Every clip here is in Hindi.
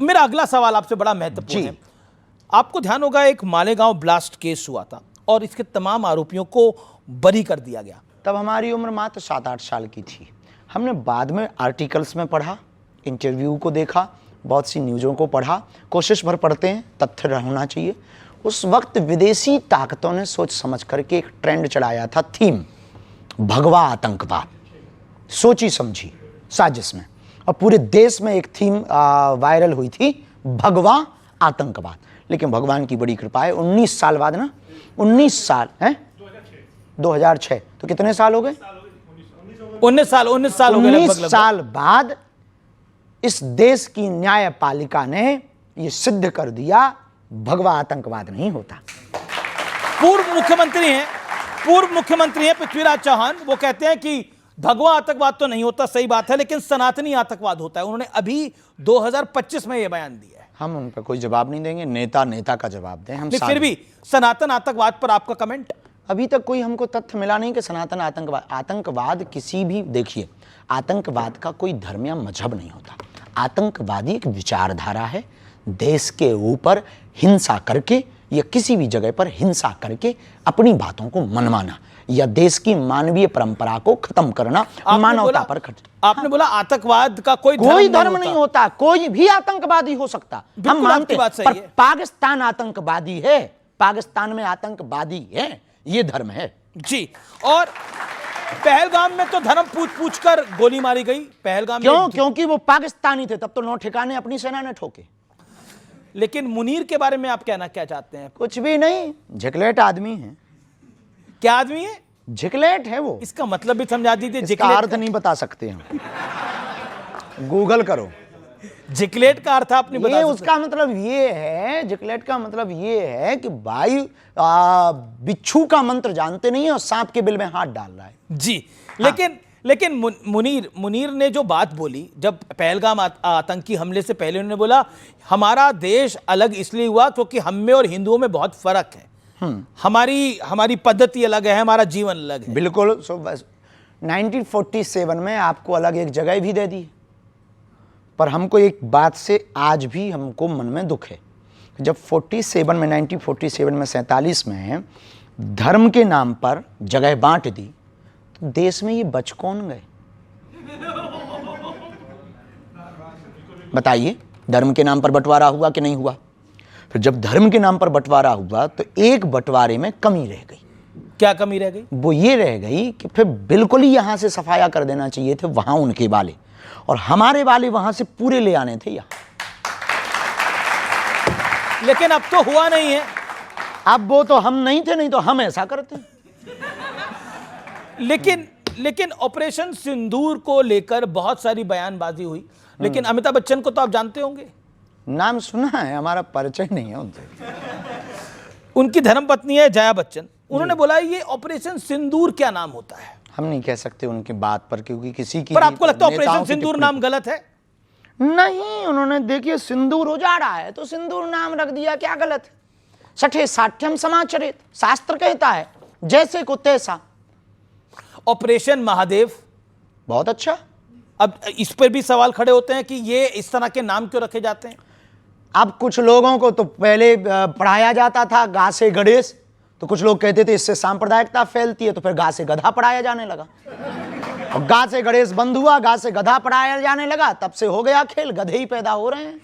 मेरा अगला सवाल आपसे बड़ा महत्वपूर्ण है। आपको ध्यान होगा एक मालेगांव ब्लास्ट केस हुआ था और इसके तमाम आरोपियों को बरी कर दिया गया। तब हमारी उम्र मात्र 7-8 साल की थी। हमने बाद में आर्टिकल्स में पढ़ा, इंटरव्यू को देखा, बहुत सी न्यूज़ों को पढ़ा। कोशिश भर पढ़ते हैं, तथ्य होना चाहिए। उस वक्त विदेशी ताकतों ने सोच समझ करके एक ट्रेंड चलाया था, थीम भगवा आतंकवाद, सोची समझी साजिश में, और पूरे देश में एक थीम वायरल हुई थी, भगवा आतंकवाद। लेकिन भगवान की बड़ी कृपा है, 19 साल बाद ना, 19 साल है, 2006, तो कितने साल हो गए? 19 साल हो गए। 19 साल बाद इस देश की न्यायपालिका ने यह सिद्ध कर दिया, भगवा आतंकवाद नहीं होता। पूर्व मुख्यमंत्री हैं पृथ्वीराज चौहान, वो कहते हैं कि भगवा आतंकवाद तो नहीं होता, सही बात है, लेकिन सनातनी आतंकवाद होता है। उन्होंने अभी 2025 में यह बयान दिया है। हम उन पर कोई जवाब नहीं देंगे, नेता का जवाब दें। हम फिर भी सनातन आतंकवाद पर आपका कमेंट? अभी तक कोई हमको तथ्य मिला नहीं कि सनातन आतंकवाद किसी भी, देखिए, आतंकवाद का कोई धर्म या मजहब नहीं होता। आतंकवादी एक विचारधारा है, देश के ऊपर हिंसा करके या किसी भी जगह पर हिंसा करके अपनी बातों को मनवाना या देश की मानवीय परंपरा को खत्म करना, मानवता पर आपने बोला आतंकवाद का कोई धर्म नहीं होता, कोई भी आतंकवादी हो सकता, हम मानते हैं, पर पाकिस्तान आतंकवादी है, पाकिस्तान में आतंकवादी है, ये धर्म है जी। और पहलगाम में तो धर्म पूछ कर गोली मारी गई। पहलगाम क्यों? क्योंकि वो पाकिस्तानी थे, तब तो 9 ठिकाने अपनी सेना ने ठोके। लेकिन मुनीर के बारे में आप कहना क्या चाहते हैं? कुछ भी नहीं, झिकलेट आदमी है। क्या आदमी है? झिकलेट है वो। इसका मतलब भी समझा दीजिए। इसका अर्थ नहीं बता सकते हम, गूगल करो। जिकलेट का अर्थ आपने बता सकते? उसका मतलब ये है, जिकलेट का मतलब ये है कि भाई बिच्छू का मंत्र जानते नहीं है और सांप के बिल में हाथ डाल रहा है जी। लेकिन मुनीर ने जो बात बोली, जब पहलगाम आतंकी हमले से पहले उन्होंने बोला हमारा देश अलग इसलिए हुआ क्योंकि हम में और हिंदुओं में बहुत फर्क है, हमारी पद्धति अलग है, हमारा जीवन अलग है। बिल्कुल। 1947 में आपको अलग एक जगह भी दे दी, पर हमको एक बात से आज भी हमको मन में दुख है। जब 1947 में 47 में धर्म के नाम पर जगह बांट दी, तो देश में ये बच कौन गए? बताइए, धर्म के नाम पर बंटवारा हुआ कि नहीं हुआ? फिर जब धर्म के नाम पर बंटवारा हुआ तो एक बंटवारे में कमी रह गई। क्या कमी रह गई? वो ये रह गई कि फिर बिल्कुल ही यहां से सफाया कर देना चाहिए थे वहां उनके वाले, और हमारे वाले वहां से पूरे ले आने थे यहाँ। लेकिन अब तो हुआ नहीं है। अब वो तो हम नहीं थे, नहीं तो हम ऐसा करते। लेकिन ऑपरेशन सिंदूर को लेकर बहुत सारी बयानबाजी हुई, लेकिन अमिताभ बच्चन को तो आप जानते होंगे। नाम सुना है, हमारा परिचय नहीं है उनसे। उनकी धर्मपत्नी है जया बच्चन, उन्होंने बोला ये ऑपरेशन सिंदूर क्या नाम होता है? हम नहीं कह सकते उनकी बात पर, क्योंकि किसी की। पर आपको लगता है ऑपरेशन सिंदूर नाम गलत है? नहीं, उन्होंने देखिए सिंदूर उजाड़ा है तो सिंदूर नाम रख दिया, क्या गलत है? सठे साठ्यम समाचरित, शास्त्र कहता है जैसे को तैसा। ऑपरेशन महादेव बहुत अच्छा। अब इस पर भी सवाल खड़े होते हैं कि ये इस तरह के नाम क्यों रखे जाते हैं? अब कुछ लोगों को तो पहले पढ़ाया जाता था गा से गणेश, तो कुछ लोग कहते थे इससे सांप्रदायिकता फैलती है, तो फिर गा से गधा पढ़ाया जाने लगा, और गा से गणेश बंद हुआ, गा से गधा पढ़ाया जाने लगा, तब से हो गया खेल, गधे ही पैदा हो रहे हैं।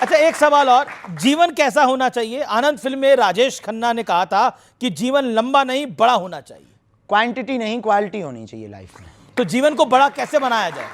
अच्छा, एक सवाल और, जीवन कैसा होना चाहिए? आनंद फिल्म में राजेश खन्ना ने कहा था कि जीवन लंबा नहीं बड़ा होना चाहिए। क्वांटिटी नहीं क्वालिटी होनी चाहिए लाइफ में। तो जीवन को बड़ा कैसे बनाया जाए?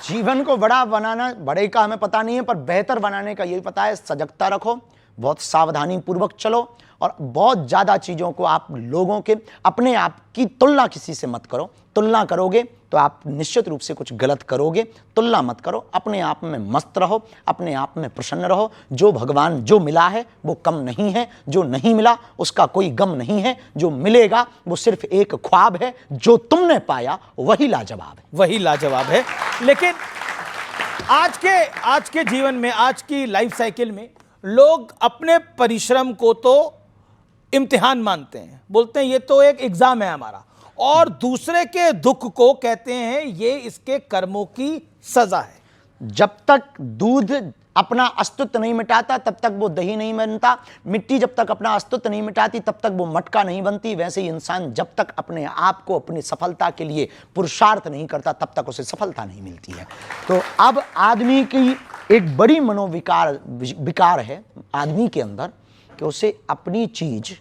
जीवन को बड़ा बनाना, बड़े का हमें पता नहीं है, पर बेहतर बनाने का यही पता है, सजगता रखो, बहुत सावधानी पूर्वक चलो, और बहुत ज़्यादा चीज़ों को आप लोगों के अपने आप की तुलना किसी से मत करो। तुलना करोगे तो आप निश्चित रूप से कुछ गलत करोगे। तुलना मत करो, अपने आप में मस्त रहो, अपने आप में प्रसन्न रहो। जो भगवान जो मिला है वो कम नहीं है, जो नहीं मिला उसका कोई गम नहीं है, जो मिलेगा वो सिर्फ एक ख्वाब है, जो तुमने पाया वही लाजवाब है। वही लाजवाब है। लेकिन आज के जीवन में, आज की लाइफ साइकिल में लोग अपने परिश्रम को तो इम्तिहान मानते हैं, बोलते हैं ये तो एक एग्जाम है हमारा, और दूसरे के दुख को कहते हैं ये इसके कर्मों की सजा है। जब तक दूध अपना अस्तित्व नहीं मिटाता तब तक वो दही नहीं बनता, मिट्टी जब तक अपना अस्तित्व नहीं मिटाती तब तक वो मटका नहीं बनती, वैसे ही इंसान जब तक अपने आप को अपनी सफलता के लिए पुरुषार्थ नहीं करता तब तक उसे सफलता नहीं मिलती है। तो अब आदमी की एक बड़ी विकार है आदमी के अंदर कि उसे अपनी चीज,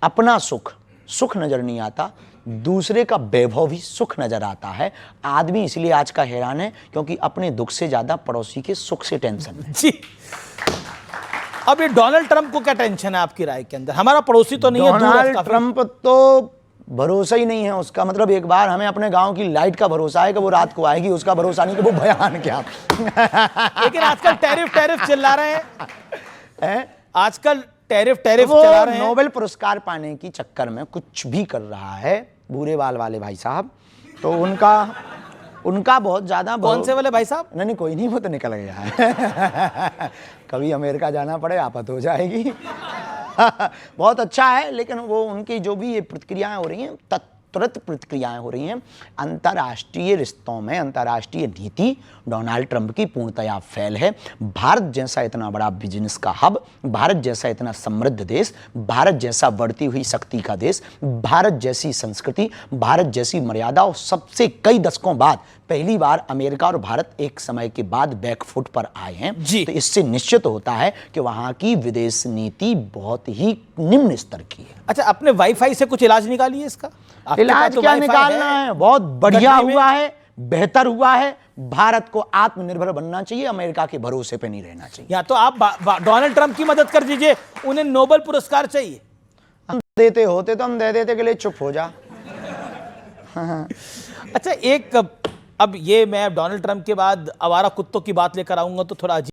अपना सुख नजर नहीं आता, दूसरे का वैभव भी सुख नजर आता है। आदमी इसलिए आज का हैरान है क्योंकि अपने दुख से ज्यादा पड़ोसी के सुख से टेंशन है। जी, अब ये डोनाल्ड ट्रंप को क्या टेंशन है आपकी राय के अंदर? हमारा पड़ोसी तो नहीं है, दूर है डोनाल्ड काफी। ट्रंप तो भरोसा ही नहीं है उसका, मतलब एक बार हमें अपने गांव की लाइट का भरोसा है कि वो रात को आएगी, उसका भरोसा नहीं कि वो बयान क्या। लेकिन आजकल टैरिफ चिल्ला रहे हैं, आजकल टैरिफ वो चला रहे हैं। नोबेल पुरस्कार पाने की चक्कर में कुछ भी कर रहा है भूरे बाल वाले भाई साहब, तो उनका बहुत ज्यादा। कौन से वाले भाई साहब? नहीं कोई नहीं, वो तो निकल गया है। कभी अमेरिका जाना पड़े आफत हो जाएगी। बहुत अच्छा है, लेकिन वो उनकी जो भी ये प्रतिक्रियाएं हो रही हैं, तुरंत प्रतिक्रियाएं हो रही हैं। अंतर्राष्ट्रीय रिश्तों में अंतर्राष्ट्रीय नीति डोनाल्ड ट्रंप की पूर्णतया फेल है। भारत जैसा इतना बड़ा बिजनेस का हब, भारत जैसा इतना समृद्ध देश, भारत जैसा बढ़ती हुई शक्ति का देश, भारत जैसी संस्कृति, भारत जैसी मर्यादाओं, सबसे कई दशकों बाद पहली बार अमेरिका और भारत एक समय के बाद बैकफुट पर आए हैं। तो इससे निश्चित होता है कि वहां की विदेश नीति बहुत ही निम्न स्तर की है। अच्छा, अपने वाईफाई से कुछ इलाज निकालिए इसका? इलाज क्या निकालना है, बहुत बढ़िया हुआ है, बेहतर हुआ है। भारत को आत्मनिर्भर बनना चाहिए, अमेरिका के भरोसे पे नहीं रहना चाहिए। या तो आप डोनाल्ड ट्रंप की मदद कर दीजिए, उन्हें नोबेल पुरस्कार चाहिए। हम देते होते तो हम दे देते के लिए चुप हो जा। अच्छा, एक अब ये मैं डोनाल्ड ट्रंप के बाद आवारा कुत्तों की बात लेकर आऊंगा तो थोड़ा